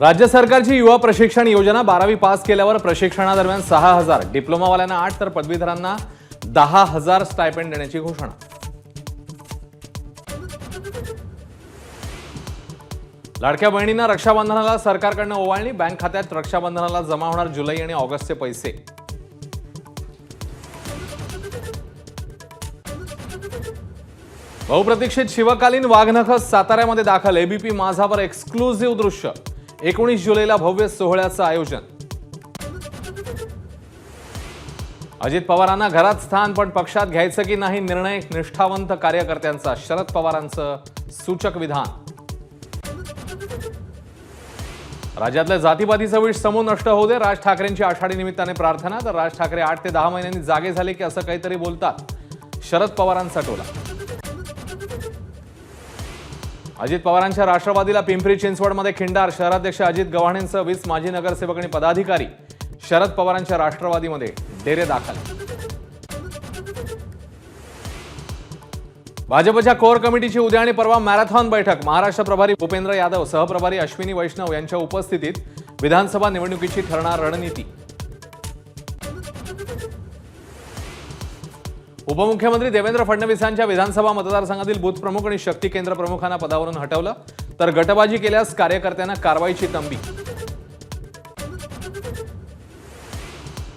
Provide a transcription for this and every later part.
राज्य सरकारची युवा प्रशिक्षण योजना 12वी पास केल्यावर प्रशिक्षणादरम्यान 6,000, डिप्लोमावाल्यांना 8 तर पदवीधरांना 10,000 स्टायपेंड देण्याची घोषणा. लाडक्या बहिणींना रक्षाबंधनाला सरकारकडून ओवाळणी. बँक खात्यात रक्षाबंधनाला जमा होणार जुलै आणि ऑगस्टचे पैसे. बहुप्रतीक्षित शिवकालीन वाघनख साताऱ्यामध्ये दाखल. एबीपी माझावर एक्सक्लुझिव्ह दृश्य. 19 जुलैला भव्य सोहळ्याचं आयोजन. अजित पवारांना घरात स्थान पण पक्षात घ्यायचं की नाही निर्णय निष्ठावंत कार्यकर्त्यांचा. शरद पवारांचं सूचक विधान. राज्यातल्या जातीपातीचं विष समूळ नष्ट होऊ दे. राज ठाकरेंची आषाढी निमित्ताने प्रार्थना. तर राज ठाकरे 8 ते 10 महिन्यांनी जागे झाले की असं काहीतरी बोलतात. शरद पवारांचा टोला. अजित पवारांच्या राष्ट्रवादीला पिंपरी चिंचवडमध्ये खिंडार. शहराध्यक्ष अजित गव्हाणेंसह 20 माजी नगरसेवक आणि पदाधिकारी शरद पवारांच्या राष्ट्रवादीमध्ये डेरे दाखल. भाजपच्या कोर कमिटीची उद्या आणि परवा मॅरेथॉन बैठक. महाराष्ट्र प्रभारी भूपेंद्र यादव, सहप्रभारी अश्विनी वैष्णव यांच्या उपस्थितीत विधानसभा निवडणुकीची ठरणार रणनीती. उपमुख्यमंत्री देवेंद्र फडणवीसांच्या विधानसभा मतदारसंघातील बूथ प्रमुख आणि शक्ती केंद्र प्रमुखांना पदावरून हटवलं. तर गटबाजी केल्यास कार्यकर्त्यांना कारवाईची तंबी.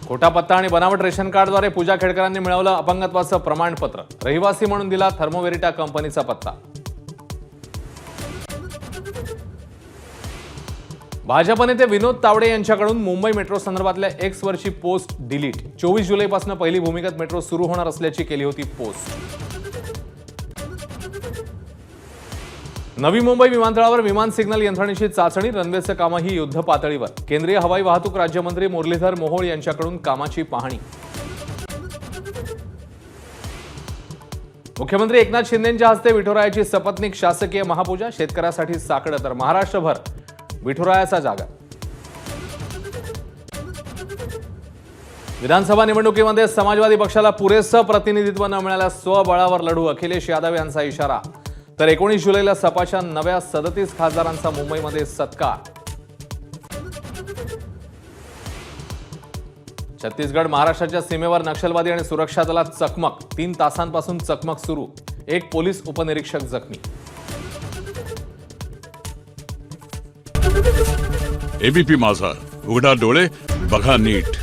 खोटा पत्ता आणि बनावट रेशन कार्डद्वारे पूजा खेडकरांनी मिळवलं अपंगत्वाचं प्रमाणपत्र. रहिवासी म्हणून दिला थर्मोवेरिटा कंपनीचा पत्ता. भाजप नेते विनोद तावडे यांच्याकडून मुंबई मेट्रो संदर्भातल्या एक्स वरची पोस्ट डिलीट. 24 जुलैपासून पहिली भूमिगत मेट्रो सुरू होणार असल्याची केली होती पोस्ट. नवी मुंबई विमानतळावर विमान सिग्नल यंत्रणेची चाचणी. रनवेचं कामही युद्ध पातळीवर. केंद्रीय हवाई वाहतूक राज्यमंत्री मुरलीधर मोहोळ यांच्याकडून कामाची पाहणी. मुख्यमंत्री एकनाथ शिंदेंच्या हस्ते विठुरायाची सपत्नीक शासकीय महापूजा. शेतकऱ्यासाठी साकडं तर महाराष्ट्रभर विठुरायाचा जागर. विधानसभा निवडणुकीमध्ये समाजवादी पक्षाला पुरेसं प्रतिनिधित्व न मिळाल्यास स्वबळावर लढू. अखिलेश यादव यांचा इशारा. तर 19 जुलैला सपाच्या नव्या 37 खासदारांचा मुंबईमध्ये सत्कार. छत्तीसगड महाराष्ट्राच्या सीमेवर नक्षलवादी आणि सुरक्षा दलात चकमक. 3 तासांपासून चकमक सुरू. एक पोलीस उपनिरीक्षक जखमी. एबीपी माझा, उघडा डोळे बघा नीट.